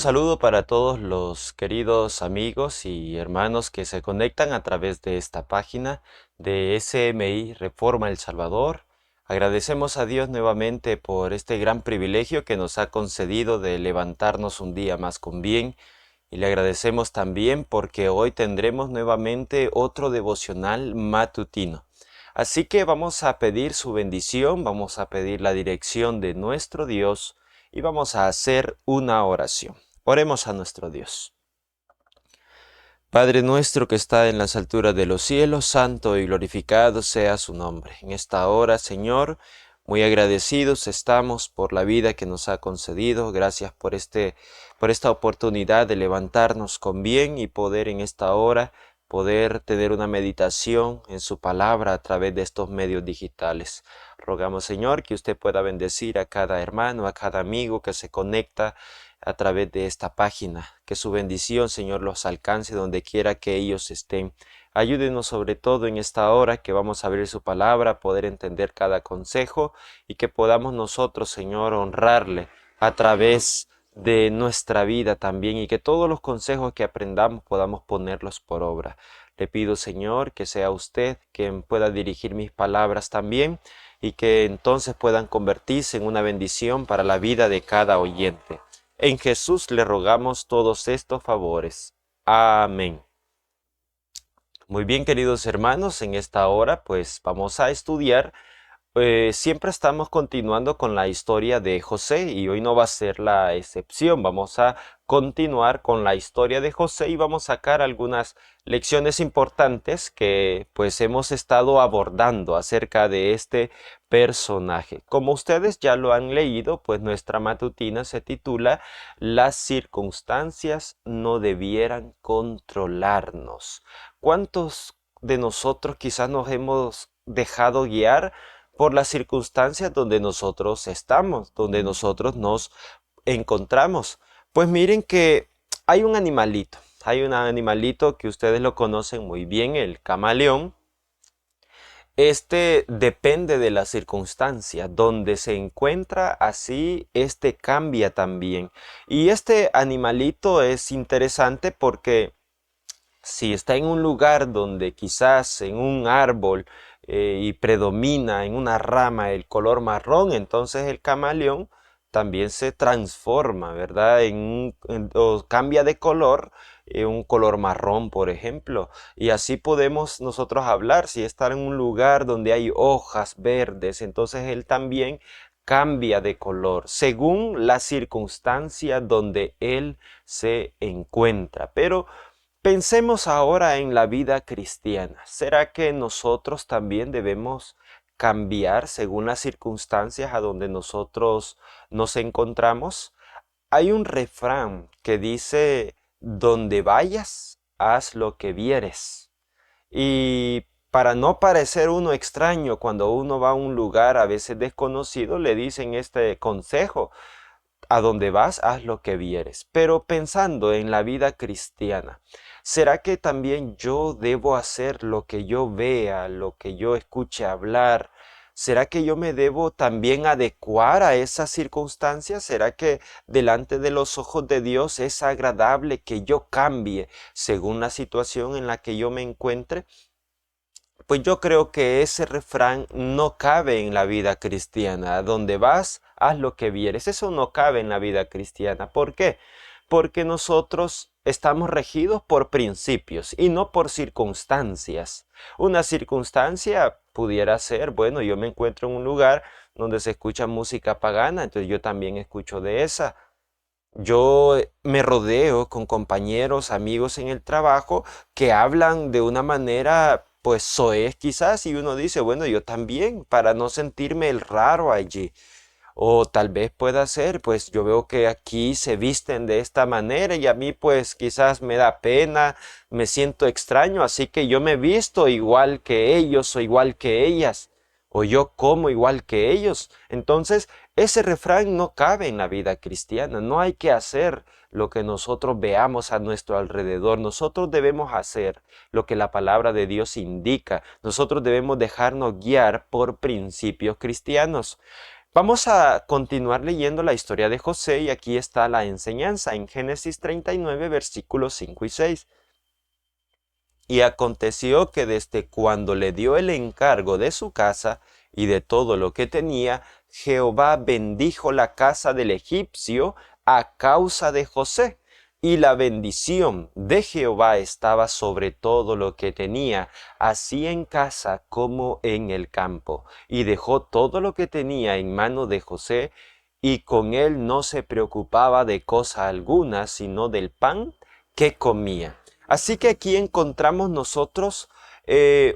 saludo para todos los queridos amigos y hermanos que se conectan a través de esta página de SMI Reforma El Salvador. Agradecemos a Dios nuevamente por este gran privilegio que nos ha concedido de levantarnos un día más con bien, y le agradecemos también porque hoy tendremos nuevamente otro devocional matutino. Así que vamos a pedir su bendición, vamos a pedir la dirección de nuestro Dios y vamos a hacer una oración. Oremos a nuestro Dios. Padre nuestro que está en las alturas de los cielos, santo y glorificado sea su nombre. En esta hora, Señor, muy agradecidos estamos por la vida que nos ha concedido. Gracias por esta oportunidad de levantarnos con bien y poder en esta hora poder tener una meditación en su palabra a través de estos medios digitales. Rogamos, Señor, que usted pueda bendecir a cada hermano, a cada amigo que se conecta a través de esta página. Que su bendición, Señor, los alcance donde quiera que ellos estén. Ayúdenos sobre todo en esta hora que vamos a abrir su palabra, poder entender cada consejo y que podamos nosotros, Señor, honrarle a través de nuestra vida también, y que todos los consejos que aprendamos podamos ponerlos por obra. Le pido, Señor, que sea usted quien pueda dirigir mis palabras también y que entonces puedan convertirse en una bendición para la vida de cada oyente. En Jesús le rogamos todos estos favores. Amén. Muy bien, queridos hermanos, en esta hora pues vamos a estudiar. Siempre estamos continuando con la historia de José y hoy no va a ser la excepción. Vamos a continuar con la historia de José y vamos a sacar algunas lecciones importantes que pues hemos estado abordando acerca de este personaje. Como ustedes ya lo han leído, pues nuestra matutina se titula Las circunstancias no debieran controlarnos. ¿Cuántos de nosotros quizás nos hemos dejado guiar por las circunstancias donde nosotros estamos, donde nosotros nos encontramos? Pues miren que hay un animalito que ustedes lo conocen muy bien, el camaleón. Este depende de la circunstancia, donde se encuentra, así este cambia también. Y este animalito es interesante porque si está en un lugar donde quizás en un árbol y predomina en una rama el color marrón, entonces el camaleón también se transforma, ¿verdad? O cambia de color, un color marrón, por ejemplo. Y así podemos nosotros hablar. Si está en un lugar donde hay hojas verdes, entonces él también cambia de color según la circunstancia donde él se encuentra. Pero pensemos ahora en la vida cristiana. ¿Será que nosotros también debemos cambiar según las circunstancias a donde nosotros nos encontramos? Hay un refrán que dice, donde vayas, haz lo que vieres. Y para no parecer uno extraño cuando uno va a un lugar a veces desconocido, le dicen este consejo: a donde vas, haz lo que vieres. Pero pensando en la vida cristiana, ¿será que también yo debo hacer lo que yo vea, lo que yo escuche hablar? ¿Será que yo me debo también adecuar a esas circunstancias? ¿Será que delante de los ojos de Dios es agradable que yo cambie según la situación en la que yo me encuentre? Pues yo creo que ese refrán no cabe en la vida cristiana. A donde vas, haz lo que vieres. Eso no cabe en la vida cristiana. ¿Por qué? Porque nosotros estamos regidos por principios y no por circunstancias. Una circunstancia pudiera ser, bueno, yo me encuentro en un lugar donde se escucha música pagana, entonces yo también escucho de esa. Yo me rodeo con compañeros, amigos en el trabajo que hablan de una manera, pues, soez quizás, y uno dice, bueno, yo también, para no sentirme el raro allí. O tal vez pueda ser, pues yo veo que aquí se visten de esta manera y a mí pues quizás me da pena, me siento extraño, así que yo me visto igual que ellos o igual que ellas, o yo como igual que ellos. Entonces, ese refrán no cabe en la vida cristiana. No hay que hacer lo que nosotros veamos a nuestro alrededor. Nosotros debemos hacer lo que la palabra de Dios indica. Nosotros debemos dejarnos guiar por principios cristianos. Vamos a continuar leyendo la historia de José y aquí está la enseñanza en Génesis 39, versículos 5 y 6. Y aconteció que desde cuando le dio el encargo de su casa y de todo lo que tenía, Jehová bendijo la casa del egipcio a causa de José. Y la bendición de Jehová estaba sobre todo lo que tenía, así en casa como en el campo. Y dejó todo lo que tenía en mano de José, y con él no se preocupaba de cosa alguna, sino del pan que comía. Así que aquí encontramos nosotros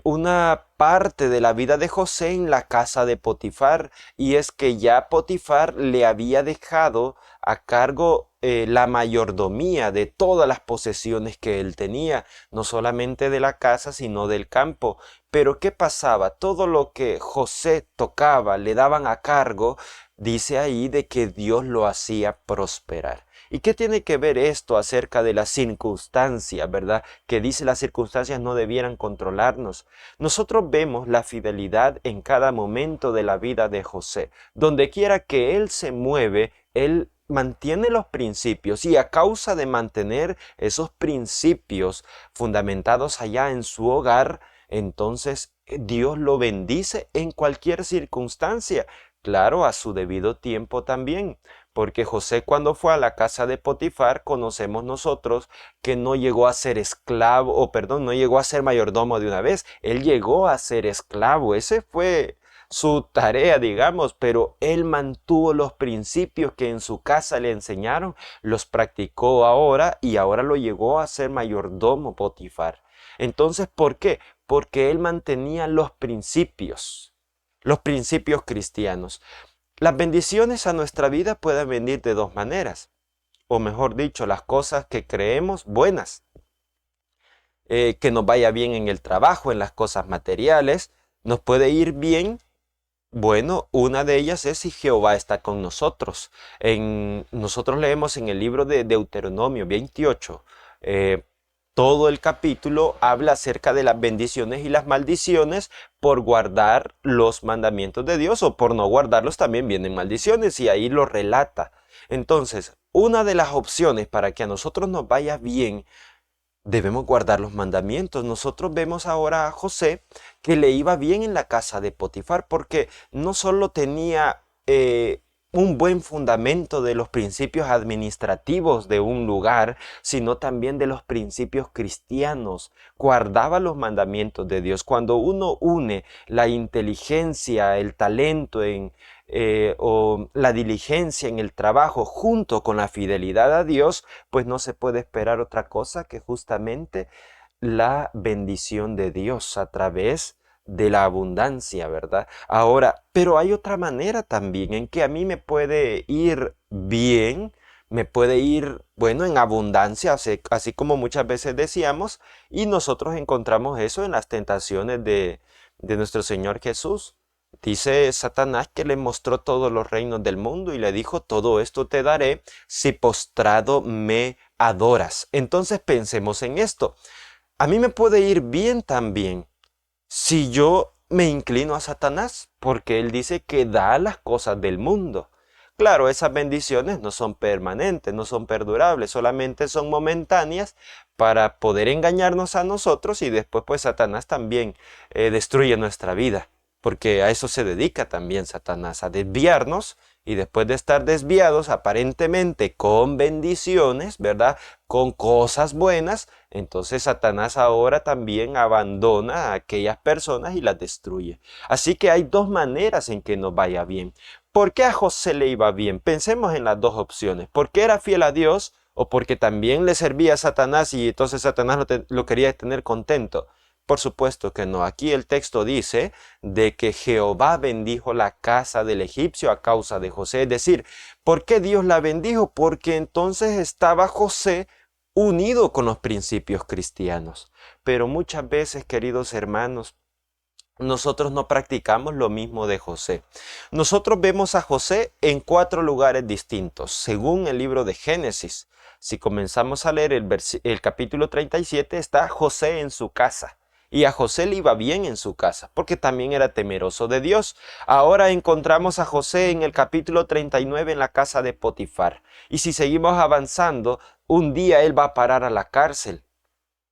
una parte de la vida de José en la casa de Potifar, y es que ya Potifar le había dejado a cargo la mayordomía de todas las posesiones que él tenía, no solamente de la casa, sino del campo. Pero ¿qué pasaba? Todo lo que José tocaba, le daban a cargo, dice ahí de que Dios lo hacía prosperar. ¿Y qué tiene que ver esto acerca de las circunstancias, verdad? Que dice las circunstancias no debieran controlarnos. Nosotros vemos la fidelidad en cada momento de la vida de José. Donde quiera que él se mueve, él mantiene los principios, y a causa de mantener esos principios fundamentados allá en su hogar, entonces Dios lo bendice en cualquier circunstancia. Claro, a su debido tiempo también. Porque José, cuando fue a la casa de Potifar, conocemos nosotros que no llegó a ser esclavo, o perdón, no llegó a ser mayordomo de una vez. Él llegó a ser esclavo. Ese fue su tarea, digamos, pero él mantuvo los principios que en su casa le enseñaron, los practicó ahora, y ahora lo llegó a ser mayordomo Potifar. Entonces, ¿por qué? Porque él mantenía los principios cristianos. Las bendiciones a nuestra vida pueden venir de dos maneras, o mejor dicho, las cosas que creemos buenas, que nos vaya bien en el trabajo, en las cosas materiales, nos puede ir bien. Bueno, una de ellas es si Jehová está con nosotros. Nosotros leemos en el libro de Deuteronomio 28, todo el capítulo habla acerca de las bendiciones y las maldiciones por guardar los mandamientos de Dios, o por no guardarlos también vienen maldiciones, y ahí lo relata. Entonces, una de las opciones para que a nosotros nos vaya bien, debemos guardar los mandamientos. Nosotros vemos ahora a José que le iba bien en la casa de Potifar porque no solo tenía un buen fundamento de los principios administrativos de un lugar, sino también de los principios cristianos. Guardaba los mandamientos de Dios. Cuando uno une la inteligencia, el talento o la diligencia en el trabajo junto con la fidelidad a Dios, pues no se puede esperar otra cosa que justamente la bendición de Dios a través de la abundancia, ¿verdad? Ahora, pero hay otra manera también en que a mí me puede ir bien, me puede ir, bueno, en abundancia, así como muchas veces decíamos, y nosotros encontramos eso en las tentaciones de nuestro Señor Jesús. Dice Satanás que le mostró todos los reinos del mundo y le dijo: todo esto te daré si postrado me adoras. Entonces pensemos en esto. A mí me puede ir bien también si yo me inclino a Satanás, porque él dice que da las cosas del mundo. Claro, esas bendiciones no son permanentes, no son perdurables, solamente son momentáneas para poder engañarnos a nosotros, y después pues Satanás también destruye nuestra vida, porque a eso se dedica también Satanás, a desviarnos, y después de estar desviados aparentemente con bendiciones, ¿verdad? Con cosas buenas, entonces Satanás ahora también abandona a aquellas personas y las destruye. Así que hay dos maneras en que nos vaya bien. ¿Por qué a José le iba bien? Pensemos en las dos opciones. ¿Por qué era fiel a Dios, o porque también le servía a Satanás y entonces Satanás lo quería tener contento? Por supuesto que no. Aquí el texto dice de que Jehová bendijo la casa del egipcio a causa de José. Es decir, ¿por qué Dios la bendijo? Porque entonces estaba José unido con los principios cristianos. Pero muchas veces, queridos hermanos, nosotros no practicamos lo mismo de José. Nosotros vemos a José en 4 lugares distintos, según el libro de Génesis. Si comenzamos a leer el capítulo 37, está José en su casa. y a José le iba bien en su casa, porque también era temeroso de Dios. Ahora encontramos a José en el capítulo 39 en la casa de Potifar. Y si seguimos avanzando, un día él va a parar a la cárcel.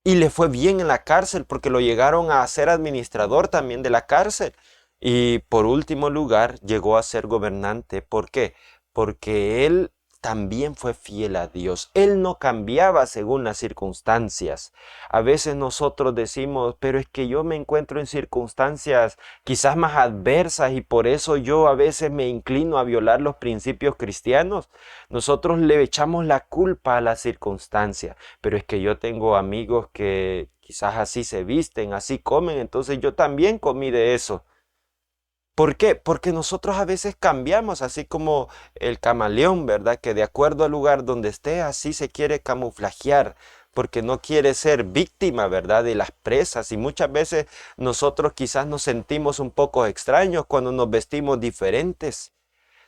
Y le fue bien en la cárcel porque lo llegaron a ser administrador también de la cárcel. Y por último lugar, llegó a ser gobernante. ¿Por qué? Porque él también fue fiel a Dios. Él no cambiaba según las circunstancias. A veces nosotros decimos, pero es que yo me encuentro en circunstancias quizás más adversas y por eso yo a veces me inclino a violar los principios cristianos. Nosotros le echamos la culpa a las circunstancias, pero es que yo tengo amigos que quizás así se visten, así comen, entonces yo también comí de eso. ¿Por qué? Porque nosotros a veces cambiamos, así como el camaleón, ¿verdad? Que de acuerdo al lugar donde esté, así se quiere camuflajear, porque no quiere ser víctima, ¿verdad? De las presas. Y muchas veces nosotros quizás nos sentimos un poco extraños cuando nos vestimos diferentes.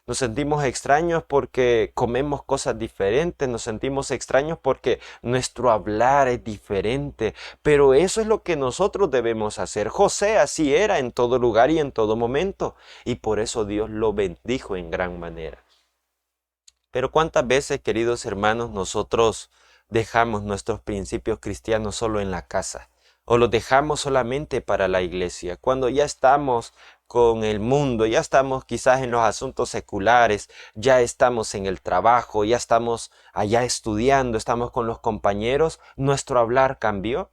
Nos sentimos extraños porque comemos cosas diferentes, nos sentimos extraños porque nuestro hablar es diferente, pero eso es lo que nosotros debemos hacer. José así era en todo lugar y en todo momento, y por eso Dios lo bendijo en gran manera. Pero cuántas veces, queridos hermanos, nosotros dejamos nuestros principios cristianos solo en la casa o los dejamos solamente para la iglesia, cuando ya estamos con el mundo, ya estamos quizás en los asuntos seculares, ya estamos en el trabajo, ya estamos allá estudiando, estamos con los compañeros, nuestro hablar cambió.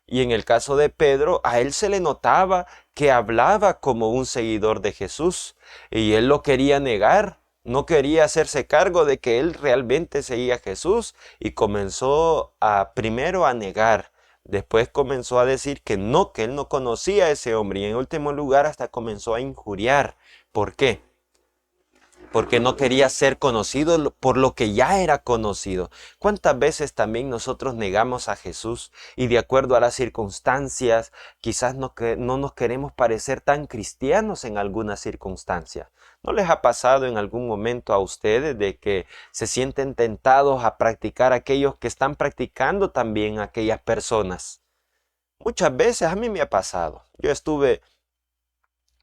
Y en el caso de Pedro, a él se le notaba que hablaba como un seguidor de Jesús y él lo quería negar. No quería hacerse cargo de que él realmente seguía a Jesús y comenzó a primero a negar. Después comenzó a decir que él no conocía a ese hombre y en último lugar hasta comenzó a injuriar. ¿Por qué? Porque no quería ser conocido por lo que ya era conocido. ¿Cuántas veces también nosotros negamos a Jesús y de acuerdo a las circunstancias quizás no nos queremos parecer tan cristianos en algunas circunstancias? ¿No les ha pasado en algún momento a ustedes de que se sienten tentados a practicar aquellos que están practicando también aquellas personas? Muchas veces a mí me ha pasado. Yo estuve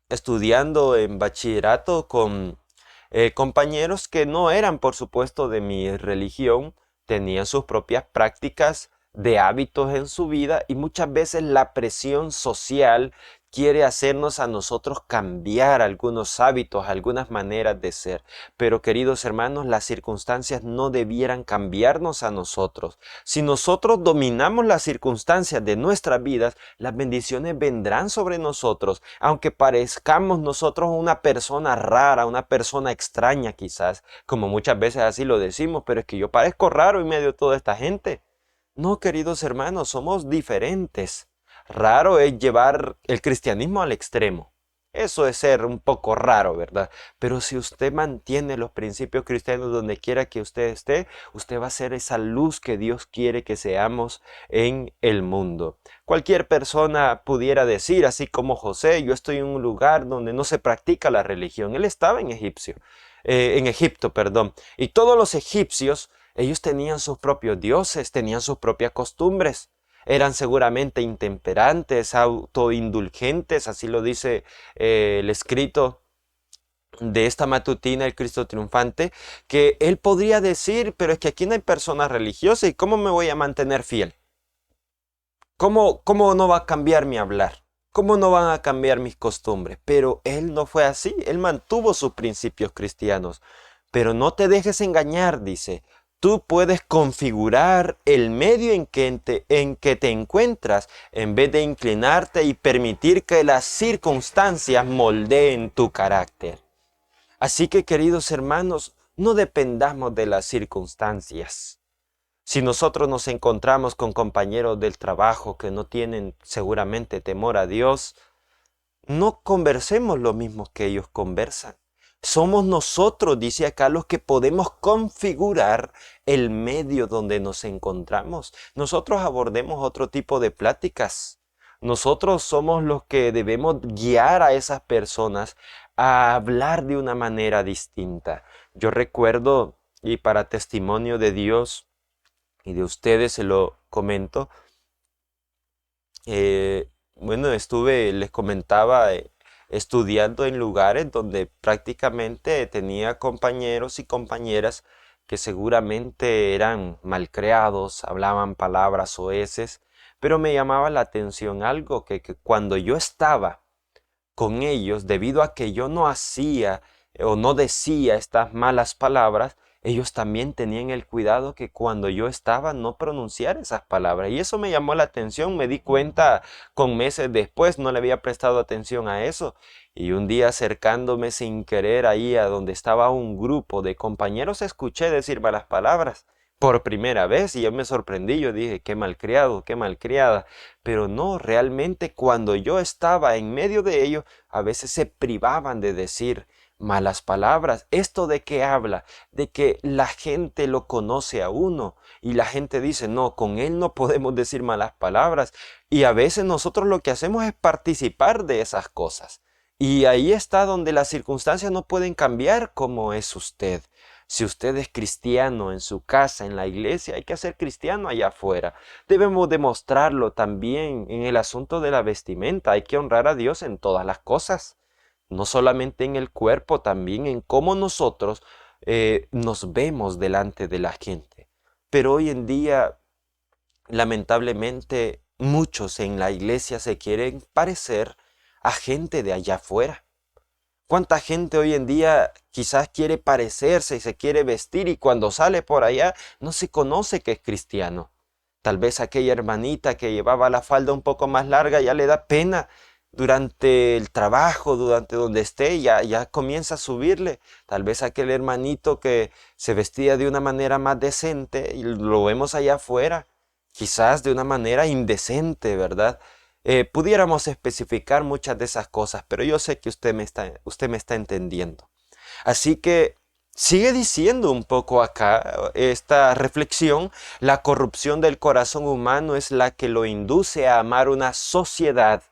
estudiando en bachillerato con compañeros que no eran, por supuesto, de mi religión, tenían sus propias prácticas de hábitos en su vida y muchas veces la presión social quiere hacernos a nosotros cambiar algunos hábitos, algunas maneras de ser. Pero queridos hermanos, las circunstancias no debieran cambiarnos a nosotros. Si nosotros dominamos las circunstancias de nuestras vidas, las bendiciones vendrán sobre nosotros, aunque parezcamos nosotros una persona rara, una persona extraña quizás, como muchas veces así lo decimos, pero es que yo parezco raro en medio de toda esta gente. No, queridos hermanos, somos diferentes. Raro es llevar el cristianismo al extremo. Eso es ser un poco raro, ¿verdad? Pero si usted mantiene los principios cristianos donde quiera que usted esté, usted va a ser esa luz que Dios quiere que seamos en el mundo. Cualquier persona pudiera decir, así como José, yo estoy en un lugar donde no se practica la religión. Él estaba en Egipto, perdón. Y todos los egipcios, ellos tenían sus propios dioses, tenían sus propias costumbres. Eran seguramente intemperantes, autoindulgentes, así lo dice el escrito de esta matutina, el Cristo triunfante, que él podría decir, pero es que aquí no hay personas religiosas y ¿cómo me voy a mantener fiel? ¿Cómo no va a cambiar mi hablar? ¿Cómo no van a cambiar mis costumbres? Pero él no fue así, él mantuvo sus principios cristianos. Pero no te dejes engañar, dice. Tú puedes configurar el medio en que te encuentras en vez de inclinarte y permitir que las circunstancias moldeen tu carácter. Así que, queridos hermanos, no dependamos de las circunstancias. Si nosotros nos encontramos con compañeros del trabajo que no tienen seguramente temor a Dios, no conversemos lo mismo que ellos conversan. Somos nosotros, dice acá, los que podemos configurar el medio donde nos encontramos. Nosotros abordemos otro tipo de pláticas. Nosotros somos los que debemos guiar a esas personas a hablar de una manera distinta. Yo recuerdo, y para testimonio de Dios y de ustedes se lo comento, Bueno, les comentaba, estudiando en lugares donde prácticamente tenía compañeros y compañeras que seguramente eran malcriados, hablaban palabras soeces, pero me llamaba la atención algo que cuando yo estaba con ellos, debido a que yo no hacía o no decía estas malas palabras, ellos también tenían el cuidado que cuando yo estaba no pronunciar esas palabras. Y eso me llamó la atención, me di cuenta con meses después, no le había prestado atención a eso. Y un día acercándome sin querer ahí a donde estaba un grupo de compañeros, escuché decir malas palabras por primera vez y yo me sorprendí, yo dije, qué malcriado, qué malcriada. Pero no, realmente cuando yo estaba en medio de ellos, a veces se privaban de decir malas palabras. ¿Esto de qué habla? De que la gente lo conoce a uno y la gente dice, no, con él no podemos decir malas palabras. Y a veces nosotros lo que hacemos es participar de esas cosas. Y ahí está donde las circunstancias no pueden cambiar como es usted. Si usted es cristiano en su casa, en la iglesia, hay que ser cristiano allá afuera. Debemos demostrarlo también en el asunto de la vestimenta. Hay que honrar a Dios en todas las cosas. No solamente en el cuerpo, también en cómo nosotros nos vemos delante de la gente. Pero hoy en día, lamentablemente, muchos en la iglesia se quieren parecer a gente de allá afuera. ¿Cuánta gente hoy en día quizás quiere parecerse y se quiere vestir y cuando sale por allá no se conoce que es cristiano? Tal vez aquella hermanita que llevaba la falda un poco más larga ya le da pena durante el trabajo, durante donde esté, ya comienza a subirle. Tal vez aquel hermanito que se vestía de una manera más decente y lo vemos allá afuera, quizás de una manera indecente, ¿verdad? Pudiéramos especificar muchas de esas cosas, pero yo sé que usted me está entendiendo. Así que sigue diciendo un poco acá esta reflexión, la corrupción del corazón humano es la que lo induce a amar una sociedad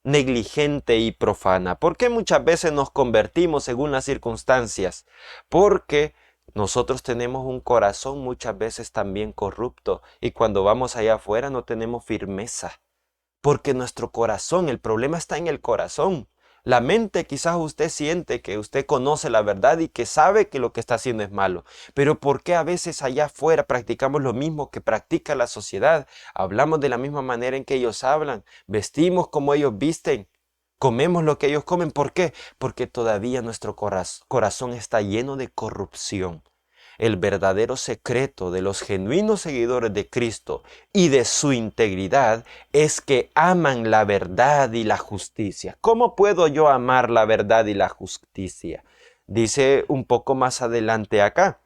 negligente y profana. ¿Por qué muchas veces nos convertimos según las circunstancias? Porque nosotros tenemos un corazón muchas veces también corrupto y cuando vamos allá afuera no tenemos firmeza. Porque nuestro corazón, el problema está en el corazón. La mente quizás usted siente que usted conoce la verdad y que sabe que lo que está haciendo es malo. Pero ¿por qué a veces allá afuera practicamos lo mismo que practica la sociedad? Hablamos de la misma manera en que ellos hablan, vestimos como ellos visten, comemos lo que ellos comen. ¿Por qué? Porque todavía nuestro corazón está lleno de corrupción. El verdadero secreto de los genuinos seguidores de Cristo y de su integridad es que aman la verdad y la justicia. ¿Cómo puedo yo amar la verdad y la justicia? Dice un poco más adelante acá.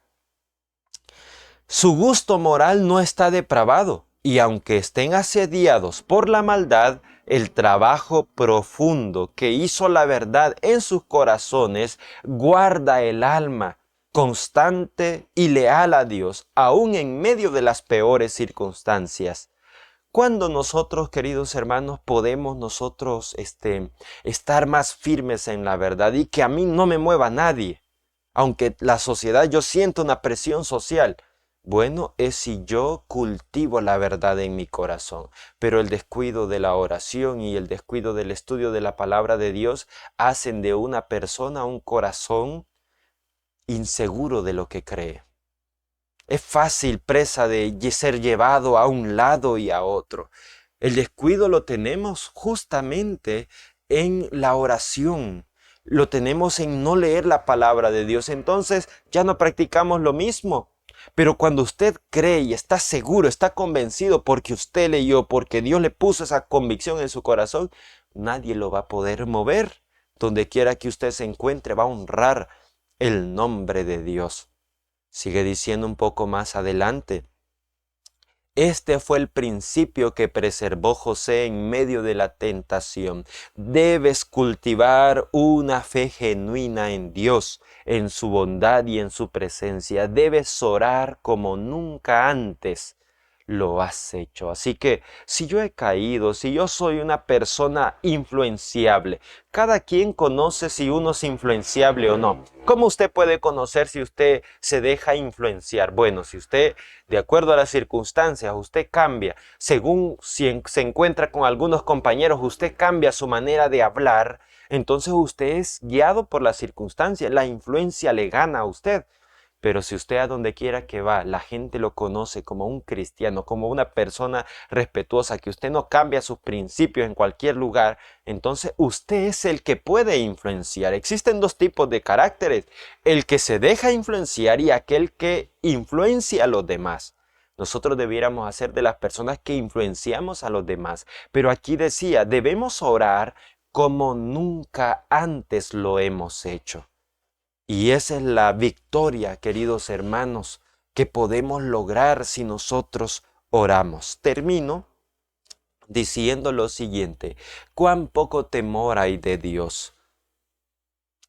Su gusto moral no está depravado, y aunque estén asediados por la maldad, el trabajo profundo que hizo la verdad en sus corazones guarda el alma constante y leal a Dios, aun en medio de las peores circunstancias. ¿Cuándo nosotros, queridos hermanos, podemos nosotros estar más firmes en la verdad y que a mí no me mueva nadie? Aunque la sociedad, yo siento una presión social. Bueno, es si yo cultivo la verdad en mi corazón, pero el descuido de la oración y el descuido del estudio de la palabra de Dios hacen de una persona un corazón inseguro de lo que cree. Es fácil presa de ser llevado a un lado y a otro. El descuido lo tenemos justamente en la oración. Lo tenemos en no leer la palabra de Dios. Entonces ya no practicamos lo mismo. Pero cuando usted cree y está seguro, está convencido porque usted leyó, porque Dios le puso esa convicción en su corazón, nadie lo va a poder mover. Donde quiera que usted se encuentre, va a honrar el nombre de Dios. Sigue diciendo un poco más adelante. Este fue el principio que preservó José en medio de la tentación. Debes cultivar una fe genuina en Dios, en su bondad y en su presencia. Debes orar como nunca antes. lo has hecho. Así que si yo he caído, si yo soy una persona influenciable, cada quien conoce si uno es influenciable o no. ¿Cómo usted puede conocer si usted se deja influenciar? Bueno, si usted, de acuerdo a las circunstancias, usted cambia, según si se encuentra con algunos compañeros, usted cambia su manera de hablar, entonces usted es guiado por las circunstancias, la influencia le gana a usted. Pero si usted a donde quiera que va, la gente lo conoce como un cristiano, como una persona respetuosa, que usted no cambia sus principios en cualquier lugar, entonces usted es el que puede influenciar. Existen dos tipos de caracteres, el que se deja influenciar y aquel que influencia a los demás. Nosotros debiéramos hacer de las personas que influenciamos a los demás. Pero aquí decía, debemos orar como nunca antes lo hemos hecho. Y esa es la victoria, queridos hermanos, que podemos lograr si nosotros oramos. Termino diciendo lo siguiente: cuán poco temor hay de Dios.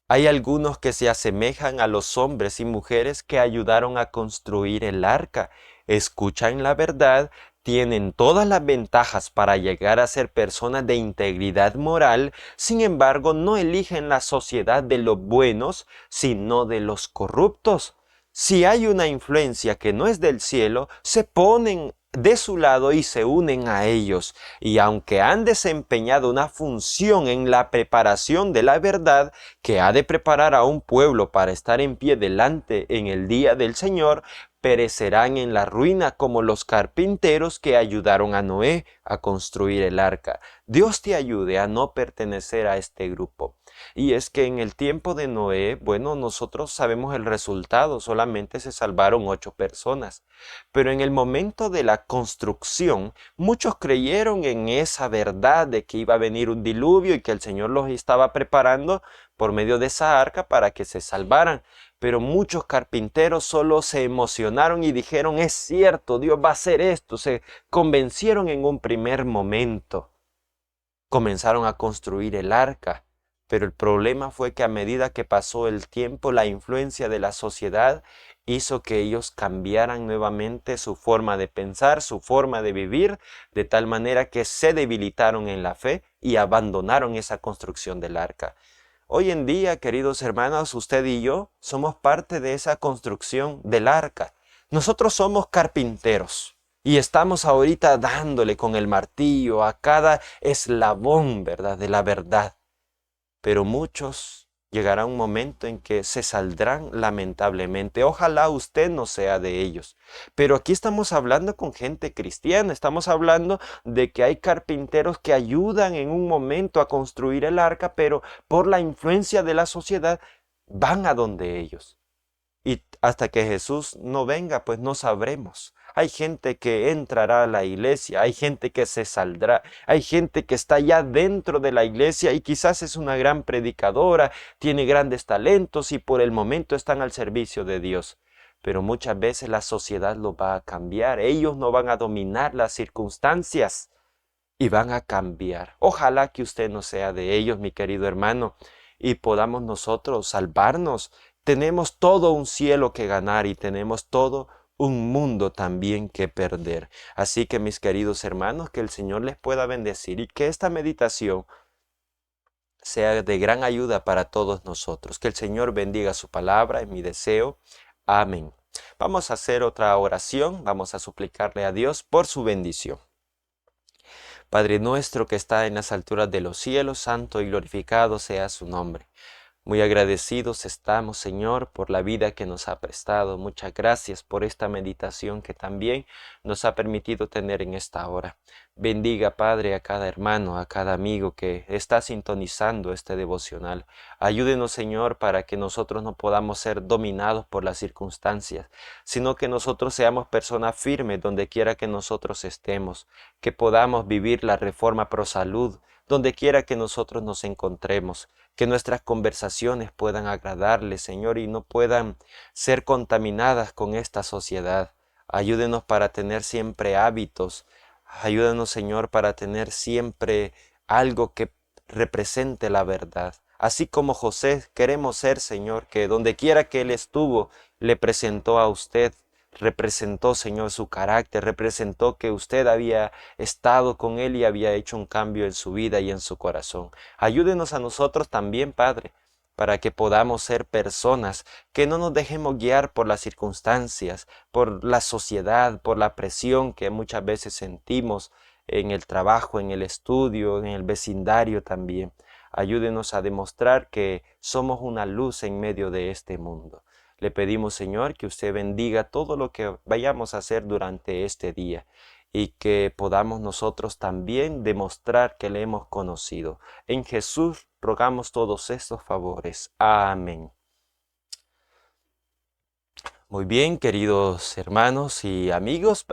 Hay algunos que se asemejan a los hombres y mujeres que ayudaron a construir el arca. Escuchan la verdad, tienen todas las ventajas para llegar a ser personas de integridad moral, sin embargo no eligen la sociedad de los buenos, sino de los corruptos. Si hay una influencia que no es del cielo, se ponen de su lado y se unen a ellos, y aunque han desempeñado una función en la preparación de la verdad, que ha de preparar a un pueblo para estar en pie delante en el día del Señor, perecerán en la ruina como los carpinteros que ayudaron a Noé a construir el arca. Dios te ayude a no pertenecer a este grupo. Y es que en el tiempo de Noé, bueno, nosotros sabemos el resultado, solamente se salvaron 8 personas. Pero en el momento de la construcción, muchos creyeron en esa verdad de que iba a venir un diluvio y que el Señor los estaba preparando por medio de esa arca para que se salvaran. Pero muchos carpinteros solo se emocionaron y dijeron, es cierto, Dios va a hacer esto. Se convencieron en un primer momento. Comenzaron a construir el arca. Pero el problema fue que a medida que pasó el tiempo, la influencia de la sociedad hizo que ellos cambiaran nuevamente su forma de pensar, su forma de vivir, de tal manera que se debilitaron en la fe y abandonaron esa construcción del arca. Hoy en día, queridos hermanos, usted y yo somos parte de esa construcción del arca. Nosotros somos carpinteros y estamos ahorita dándole con el martillo a cada eslabón, ¿verdad?, de la verdad. Pero muchos llegará un momento en que se saldrán lamentablemente. Ojalá usted no sea de ellos. Pero aquí estamos hablando con gente cristiana, estamos hablando de que hay carpinteros que ayudan en un momento a construir el arca, pero por la influencia de la sociedad van a donde ellos. Y hasta que Jesús no venga, pues no sabremos. Hay gente que entrará a la iglesia, hay gente que se saldrá, hay gente que está ya dentro de la iglesia y quizás es una gran predicadora, tiene grandes talentos y por el momento están al servicio de Dios. Pero muchas veces la sociedad lo va a cambiar, ellos no van a dominar las circunstancias y van a cambiar. Ojalá que usted no sea de ellos, mi querido hermano, y podamos nosotros salvarnos. Tenemos todo un cielo que ganar y tenemos todo un mundo también que perder. Así que mis queridos hermanos, que el Señor les pueda bendecir y que esta meditación sea de gran ayuda para todos nosotros. Que el Señor bendiga su palabra, es mi deseo. Amén. Vamos a hacer otra oración, vamos a suplicarle a Dios por su bendición. Padre nuestro que está en las alturas de los cielos, santo y glorificado sea su nombre. Muy agradecidos estamos, Señor, por la vida que nos ha prestado. Muchas gracias por esta meditación que también nos ha permitido tener en esta hora. Bendiga, Padre, a cada hermano, a cada amigo que está sintonizando este devocional. Ayúdenos, Señor, para que nosotros no podamos ser dominados por las circunstancias, sino que nosotros seamos personas firmes donde quiera que nosotros estemos, que podamos vivir la reforma pro salud, donde quiera que nosotros nos encontremos, que nuestras conversaciones puedan agradarle, Señor, y no puedan ser contaminadas con esta sociedad. Ayúdenos para tener siempre hábitos. Ayúdanos, Señor, para tener siempre algo que represente la verdad. Así como José, queremos ser, Señor, que donde quiera que él estuvo, le presentó a usted representó, Señor, su carácter, representó que usted había estado con él y había hecho un cambio en su vida y en su corazón. Ayúdenos a nosotros también, Padre, para que podamos ser personas que no nos dejemos guiar por las circunstancias, por la sociedad, por la presión que muchas veces sentimos en el trabajo, en el estudio, en el vecindario también. Ayúdenos a demostrar que somos una luz en medio de este mundo. Le pedimos, Señor, que usted bendiga todo lo que vayamos a hacer durante este día y que podamos nosotros también demostrar que le hemos conocido. En Jesús rogamos todos estos favores. Amén. Muy bien, queridos hermanos y amigos,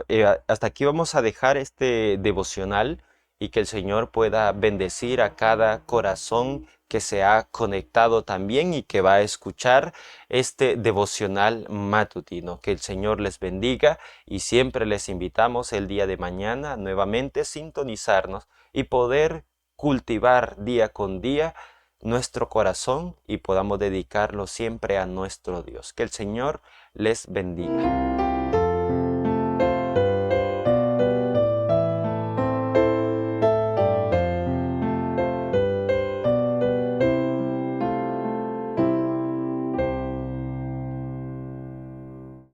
hasta aquí vamos a dejar este devocional y que el Señor pueda bendecir a cada corazón que se ha conectado también y que va a escuchar este devocional matutino. Que el Señor les bendiga y siempre les invitamos el día de mañana nuevamente a sintonizarnos y poder cultivar día con día nuestro corazón y podamos dedicarlo siempre a nuestro Dios. Que el Señor les bendiga.